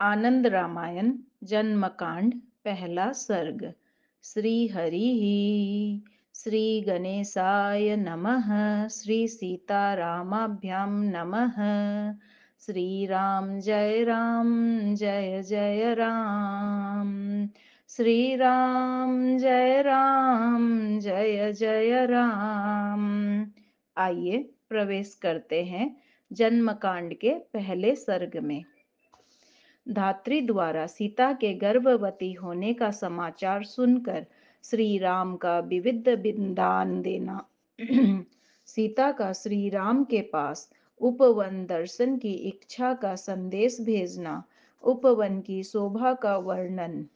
आनंद रामायण जन्मकांड पहला सर्ग। श्री हरि श्री गणेशाय नमः। श्री सीतारामाभ्यां नमः। श्री राम जय जय राम। श्री राम जय जय राम। आइए प्रवेश करते हैं जन्मकांड के पहले सर्ग में। धात्री द्वारा सीता के गर्भवती होने का समाचार सुनकर श्री राम का विविध विधान देना। सीता का श्री राम के पास उपवन दर्शन की इच्छा का संदेश भेजना। उपवन की शोभा का वर्णन।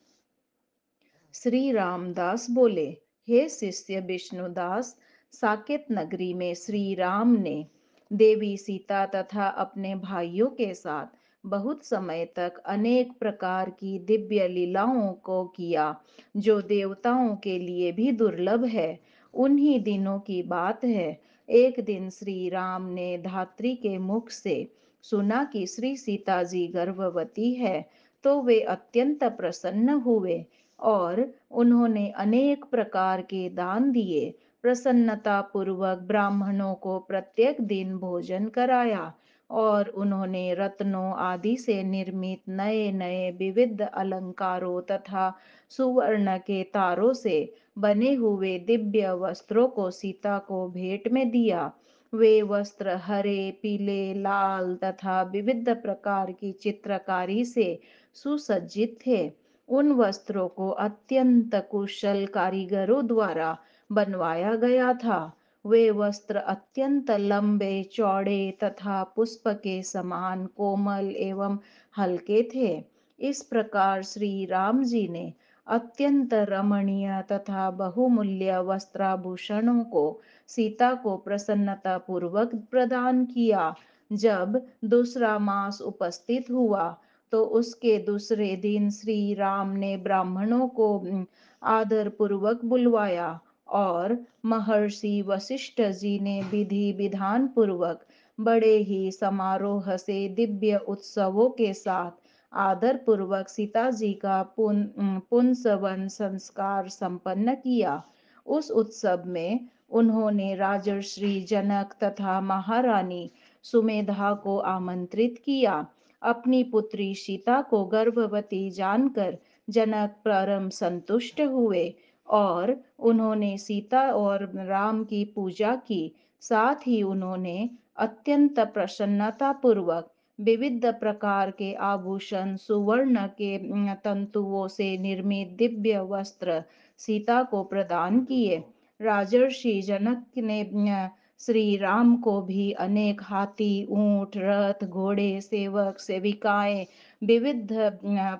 श्री रामदास बोले, हे शिष्य विष्णुदास, साकेत नगरी में श्री राम ने देवी सीता तथा अपने भाइयों के साथ बहुत समय तक अनेक प्रकार की दिव्य लीलाओं को किया, जो देवताओं के लिए भी दुर्लभ है। उन्हीं दिनों की बात है। एक दिन श्री राम ने धात्री के मुख से सुना कि श्री सीता जी गर्भवती है, तो वे अत्यंत प्रसन्न हुए और उन्होंने अनेक प्रकार के दान दिए। प्रसन्नता पूर्वक ब्राह्मणों को प्रत्येक दिन भोजन कराया और उन्होंने रत्नों आदि से निर्मित नए नए विविध अलंकारों तथा सुवर्ण के तारों से बने हुए दिव्य वस्त्रों को सीता को भेंट में दिया। वे वस्त्र हरे, पीले, लाल तथा विविध प्रकार की चित्रकारी से सुसज्जित थे। उन वस्त्रों को अत्यंत कुशल कारीगरों द्वारा बनवाया गया था। वे वस्त्र अत्यंत लंबे चौड़े तथा पुष्प के समान कोमल एवं हल्के थे। इस प्रकार श्री राम जी ने अत्यंत रमणीय तथा बहुमूल्य वस्त्राभूषणों को सीता को प्रसन्नता पूर्वक प्रदान किया। जब दूसरा मास उपस्थित हुआ, तो उसके दूसरे दिन श्री राम ने ब्राह्मणों को आदर पूर्वक बुलवाया और महर्षि वशिष्ठ जी ने विधि विधान पूर्वक बड़े ही समारोह से दिव्य उत्सवों के साथ आदर पूर्वक सीता जी का पुंसवन संस्कार संपन्न किया। उस उत्सव में उन्होंने राजर्षि जनक तथा महारानी सुमेधा को आमंत्रित किया। अपनी पुत्री सीता को गर्भवती जानकर जनक परम संतुष्ट हुए और उन्होंने सीता और राम की पूजा की। साथ ही उन्होंने अत्यंत प्रसन्नता पूर्वक विविध प्रकार के आभूषण, सुवर्ण के तंतुओं से निर्मित दिव्य वस्त्र सीता को प्रदान किए। राजर्षि जनक ने श्री राम को भी अनेक हाथी, ऊंट, रथ, घोड़े, सेवक, सेविकाएं, विविध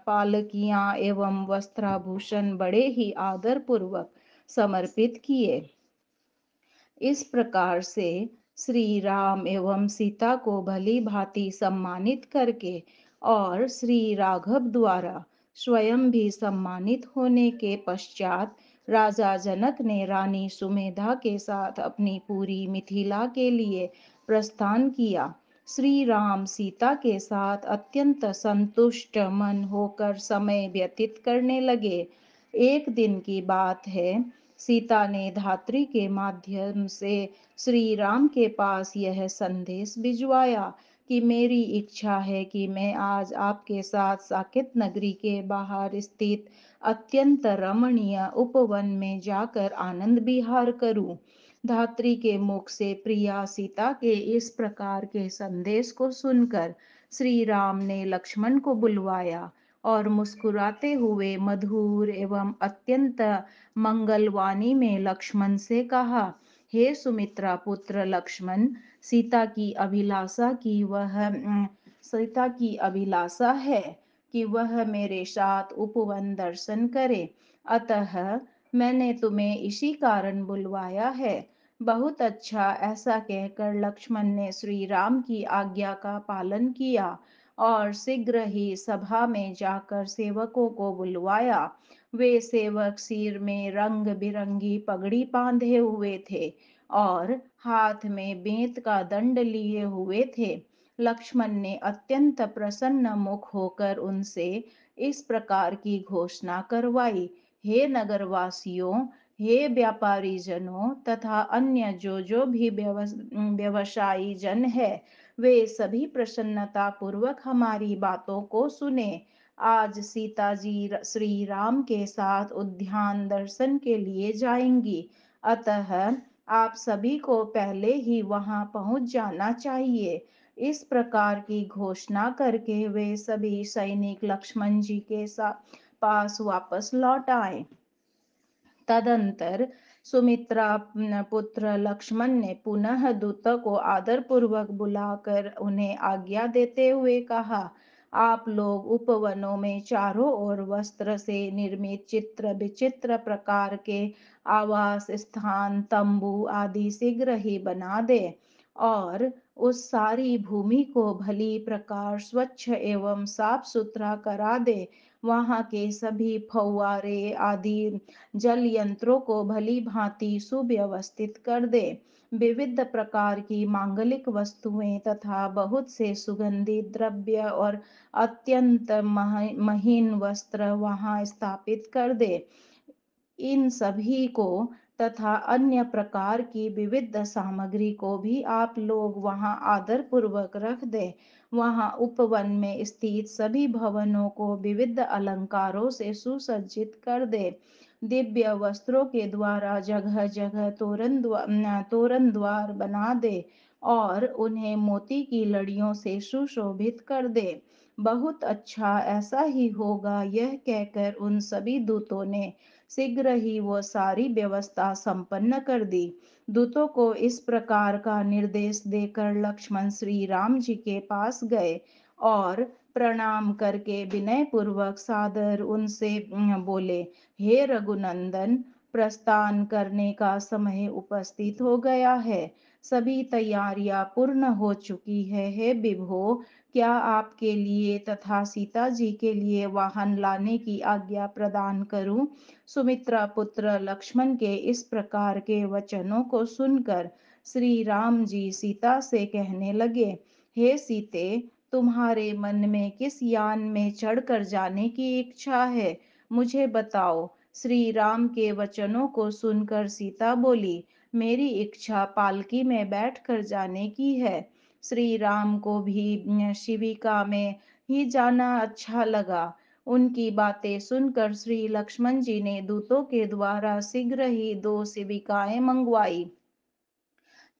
पालकियां एवं वस्त्राभूषण बड़े ही आदर पूर्वक समर्पित किए। इस प्रकार से श्री राम एवं सीता को भली भांति सम्मानित करके और श्री राघव द्वारा स्वयं भी सम्मानित होने के पश्चात राजा जनक ने रानी सुमेधा के साथ अपनी पूरी मिथिला के लिए प्रस्थान किया। श्री राम सीता के साथ अत्यंत संतुष्ट मन होकर समय व्यतीत करने लगे। एक दिन की बात है। सीता ने धात्री के माध्यम से श्री राम के पास यह संदेश भिजवाया कि मेरी इच्छा है कि मैं आज आपके साथ साकेत नगरी के बाहर स्थित अत्यंत रमणीय उपवन में जाकर आनंद विहार करूं। धात्री के मुख से प्रिया सीता के इस प्रकार के संदेश को सुनकर श्री राम ने लक्ष्मण को बुलवाया और मुस्कुराते हुए मधुर एवं अत्यंत मंगलवाणी में लक्ष्मण से कहा, हे सुमित्रा पुत्र लक्ष्मण, सीता की अभिलाषा है कि वह मेरे साथ उपवन दर्शन करे। अतः मैंने तुम्हें इसी कारण बुलवाया है। बहुत अच्छा, ऐसा कहकर लक्ष्मण ने श्री राम की आज्ञा का पालन किया और शीघ्र ही सभा में जाकर सेवकों को बुलवाया। वे सेवक सिर में रंग बिरंगी पगड़ी बांधे हुए थे और हाथ में बेंत का दंड लिए हुए थे। लक्ष्मण ने अत्यंत प्रसन्न मुख होकर उनसे इस प्रकार की घोषणा करवाई। हे नगरवासियों, हे व्यापारी जनों तथा अन्य जो जो भी व्यवसायी जन है, वे सभी प्रसन्नता पूर्वक हमारी बातों को सुने। आज सीता जी श्री राम के साथ उद्यान दर्शन के लिए जाएंगी, अतः आप सभी को पहले ही वहां पहुंच जाना चाहिए। इस प्रकार की घोषणा करके वे सभी सैनिक लक्ष्मण जी के साथ पास वापस लौट आए। तदंतर सुमित्रा पुत्र लक्ष्मण ने पुनः दूत को आदरपूर्वक बुलाकर उन्हें आज्ञा देते हुए कहा, आप लोग उपवनों में चारों ओर वस्त्र से निर्मित चित्र विचित्र प्रकार के आवास स्थान तंबू आदि शीघ्र ही बना दे और उस सारी भूमि को भली प्रकार स्वच्छ एवं साफ सुथरा करा दे। वहां के सभी फव्वारे आदि जल यंत्रों को भली भांति सुव्यवस्थित कर दे। विविध प्रकार की मांगलिक वस्तुएं तथा बहुत से सुगंधित द्रव्य और अत्यंत महीन वस्त्र वहां स्थापित कर दे। इन सभी को तथा अन्य प्रकार की विविध सामग्री को भी आप लोग वहां आदर पूर्वक रख दें। वहां उपवन में स्थित सभी भवनों को विविध अलंकारों से सुसज्जित कर दे। दिव्य वस्त्रों के द्वारा जगह जगह तोरण द्वार बना दे और उन्हें मोती की लड़ियों से सुशोभित कर दे। बहुत अच्छा, ऐसा ही होगा, यह कहकर उन सभी दूतों ने शीघ्र ही वो सारी व्यवस्था संपन्न कर दी। दूतों को इस प्रकार का निर्देश देकर लक्ष्मण श्री राम जी के पास गए और प्रणाम करके विनय पूर्वक सादर उनसे बोले, हे रघुनंदन, प्रस्थान करने का समय उपस्थित हो गया है। सभी तैयारियां पूर्ण हो चुकी है। हे विभो, क्या आपके लिए तथा सीता जी के लिए वाहन लाने की आज्ञा प्रदान करूं? सुमित्रा पुत्र लक्ष्मण के इस प्रकार के वचनों को सुनकर श्री राम जी सीता से कहने लगे, हे सीते, तुम्हारे मन में किस यान में चढ़कर जाने की इच्छा है, मुझे बताओ। श्री राम के वचनों को सुनकर सीता बोली, मेरी इच्छा पालकी में बैठकर जाने की है। श्री राम को भी शिविका में ही जाना अच्छा लगा। उनकी बातें सुनकर श्री लक्ष्मण जी ने दूतों के द्वारा शीघ्र ही 2 शिविकाएं मंगवाई।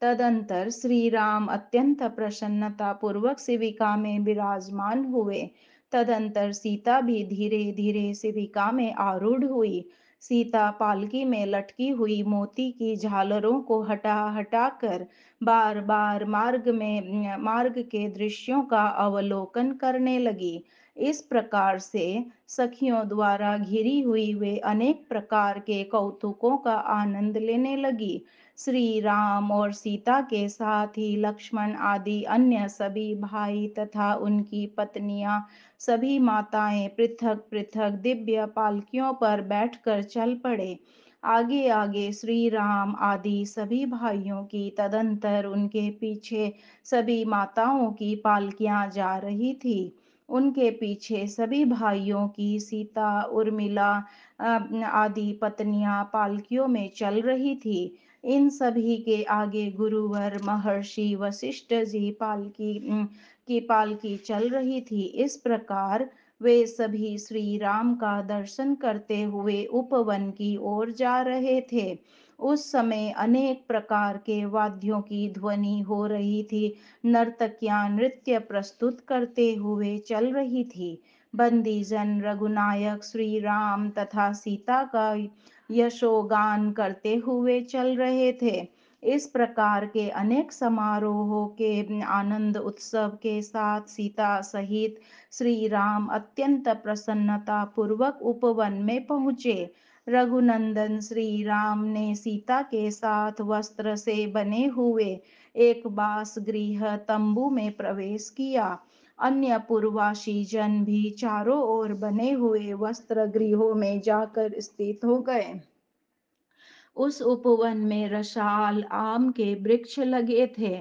तदंतर श्री राम अत्यंत प्रसन्नता पूर्वक शिविका में विराजमान हुए। तदंतर सीता भी धीरे धीरे शिविका में आरूढ़ हुई। सीता पालकी में लटकी हुई मोती की झालरों को हटा हटा कर बार बार मार्ग के दृश्यों का अवलोकन करने लगी। इस प्रकार से सखियों द्वारा घिरी हुई वे अनेक प्रकार के कौतुकों का आनंद लेने लगी। श्री राम और सीता के साथ ही लक्ष्मण आदि अन्य सभी भाई तथा उनकी पत्नियां, सभी माताएं पृथक पृथक दिव्य पालकियों पर बैठकर चल पड़े। आगे आगे श्री राम आदि सभी भाइयों की, तदंतर उनके पीछे सभी माताओं की पालकियां जा रही थी। उनके पीछे सभी भाइयों की सीता, उर्मिला आदि पत्नियां पालकियों में चल रही थी। इन सभी के आगे गुरुवर महर्षि वशिष्ठ जी की पालकी चल रही थी। इस प्रकार वे सभी श्री राम का दर्शन करते हुए उपवन की ओर जा रहे थे। उस समय अनेक प्रकार के वाद्यों की ध्वनि हो रही थी। नर्तकियां नृत्य प्रस्तुत करते हुए चल रही थी। बंदीजन रघुनायक श्री राम तथा सीता का यशोगान करते हुए चल रहे थे। इस प्रकार के अनेक समारोहों के आनंद उत्सव के साथ सीता सहित श्री राम अत्यंत प्रसन्नता पूर्वक उपवन में पहुँचे। रघुनंदन श्री राम ने सीता के साथ वस्त्र से बने हुए एक बास गृह तंबू में प्रवेश किया। अन्य पूर्ववासी जन भी चारों ओर बने हुए वस्त्र गृहों में जाकर स्थित हो गए। उस उपवन में रसाल आम के वृक्ष लगे थे।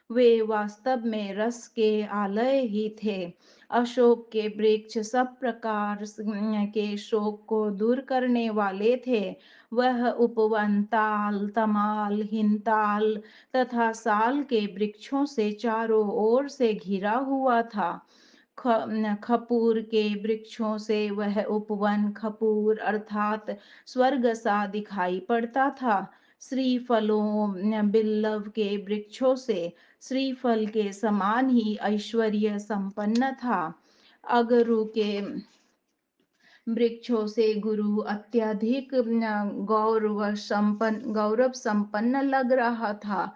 वे वास्तव में रस के आलय ही थे। अशोक के वृक्ष सब प्रकार के शोक को दूर करने वाले थे। वह उपवन ताल, तमाल, हिमताल तथा साल के वृक्षों से चारों ओर से घिरा हुआ था। खपूर के वृक्षों से वह उपवन खपूर अर्थात स्वर्ग सा दिखाई पड़ता था। श्रीफलों बिल्लव के वृक्षों से श्रीफल के समान ही ऐश्वर्य संपन्न था। अगरु के वृक्षों से गुरु अत्यधिक गौरव संपन्न लग रहा था।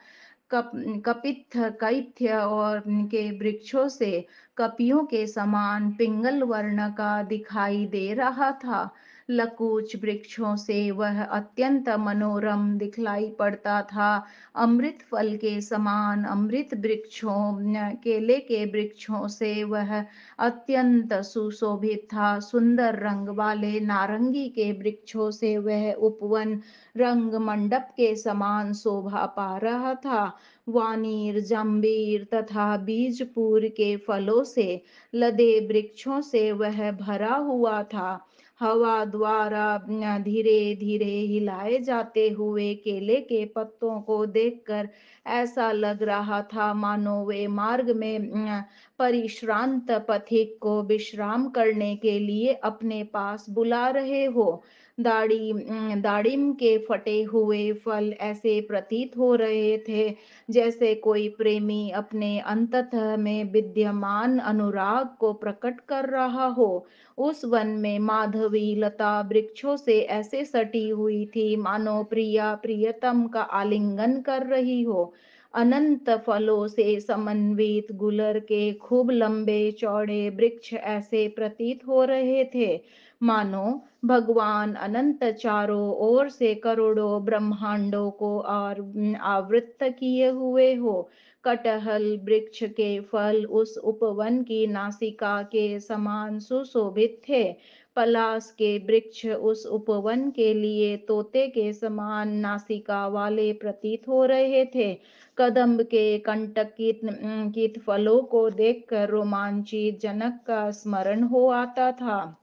कप कपित्थ कैत्य और के वृक्षों से कपियों के समान पिंगल वर्ण का दिखाई दे रहा था। लकुच वृक्षों से वह अत्यंत मनोरम दिखलाई पड़ता था। अमृत फल के समान अमृत वृक्षों केले के वृक्षों से वह अत्यंत सुशोभित था। सुंदर रंग वाले नारंगी के वृक्षों से वह उपवन रंग मंडप के समान शोभा पा रहा था। वानीर जंबीर तथा बीजपुर के फलों से लदे वृक्षों से वह भरा हुआ था। हवा द्वारा धीरे धीरे हिलाए जाते हुए केले के पत्तों को देखकर ऐसा लग रहा था मानो वे मार्ग में परिश्रांत पथिक को विश्राम करने के लिए अपने पास बुला रहे हो। दाड़िम के फटे हुए फल ऐसे प्रतीत हो रहे थे जैसे कोई प्रेमी अपने अंततः में विद्यमान अनुराग को प्रकट कर रहा हो। उस वन में माधवी लता वृक्षों से ऐसे सटी हुई थी मानो प्रिया प्रियतम का आलिंगन कर रही हो। अनंत फलों से समन्वित गुलर के खूब लंबे चौड़े वृक्ष ऐसे प्रतीत हो रहे थे मानो भगवान अनंत चारों ओर से करोड़ों ब्रह्मांडों को और आवृत किए हुए हो। कटहल वृक्ष के फल उस उपवन की नासिका के समान सुशोभित थे। पलास के वृक्ष उस उपवन के लिए तोते के समान नासिका वाले प्रतीत हो रहे थे। कदम्ब के कंटकित फलों को देखकर रोमांचित जनक का स्मरण हो आता था।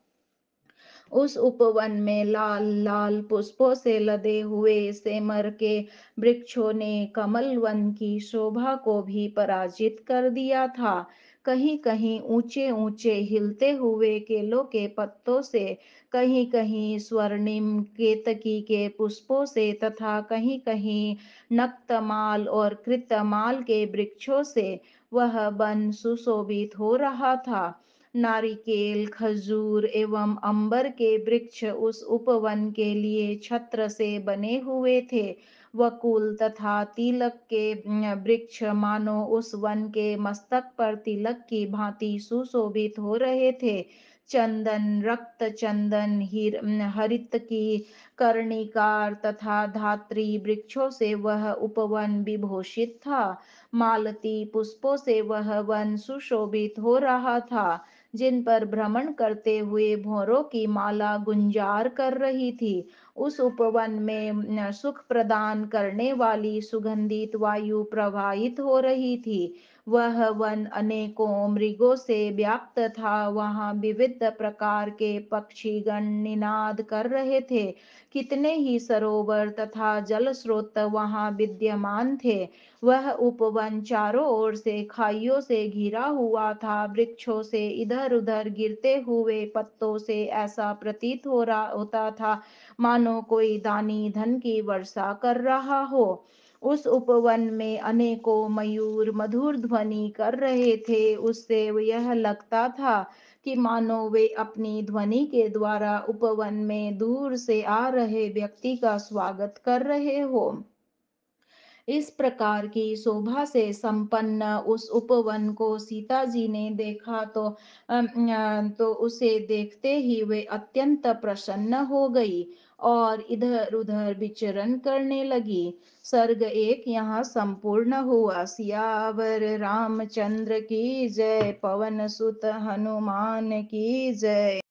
उस उपवन में लाल लाल पुष्पों से लदे हुए सेमर के वृक्षों ने कमल वन की शोभा को भी पराजित कर दिया था। कहीं कहीं ऊंचे ऊंचे हिलते हुए केलों के पत्तों से, कहीं कहीं स्वर्णिम केतकी के पुष्पों से तथा कहीं कहीं नक्तमाल और कृतमाल के वृक्षों से वह वन सुशोभित हो रहा था। नारिकेल खजूर एवं अंबर के वृक्ष उस उपवन के लिए छत्र से बने हुए थे। वकुल तथा तिलक के वृक्ष मानो उस वन के मस्तक पर तिलक की भांति सुशोभित हो रहे थे। चंदन रक्त चंदन हरित की कर्णिकार तथा धात्री वृक्षों से वह उपवन विभूषित था। मालती पुष्पों से वह वन सुशोभित हो रहा था जिन पर भ्रमण करते हुए भौरों की माला गुंजार कर रही थी। उस उपवन में सुख प्रदान करने वाली सुगंधित वायु प्रवाहित हो रही थी। वह वन अनेकों मृगों से व्याप्त था। वहां विविध प्रकार के पक्षीगण निनाद कर रहे थे। कितने ही सरोवर तथा जल स्रोत वहां विद्यमान थे। वह उपवन चारों ओर से खाइयों से घिरा हुआ था। वृक्षों से इधर उधर गिरते हुए पत्तों से ऐसा प्रतीत होता था मानो कोई दानी धन की वर्षा कर रहा हो। उस उपवन में अनेकों मयूर मधुर ध्वनि कर रहे थे। उससे यह लगता था कि मानो वे अपनी ध्वनि के द्वारा उपवन में दूर से आ रहे व्यक्ति का स्वागत कर रहे हो। इस प्रकार की शोभा से संपन्न उस उपवन को सीता जी ने देखा तो उसे देखते ही वे अत्यंत प्रसन्न हो गई और इधर उधर विचरण करने लगी। सर्ग 1 यहाँ संपूर्ण हुआ। सियावर रामचंद्र की जय, पवन सुत हनुमान की जय।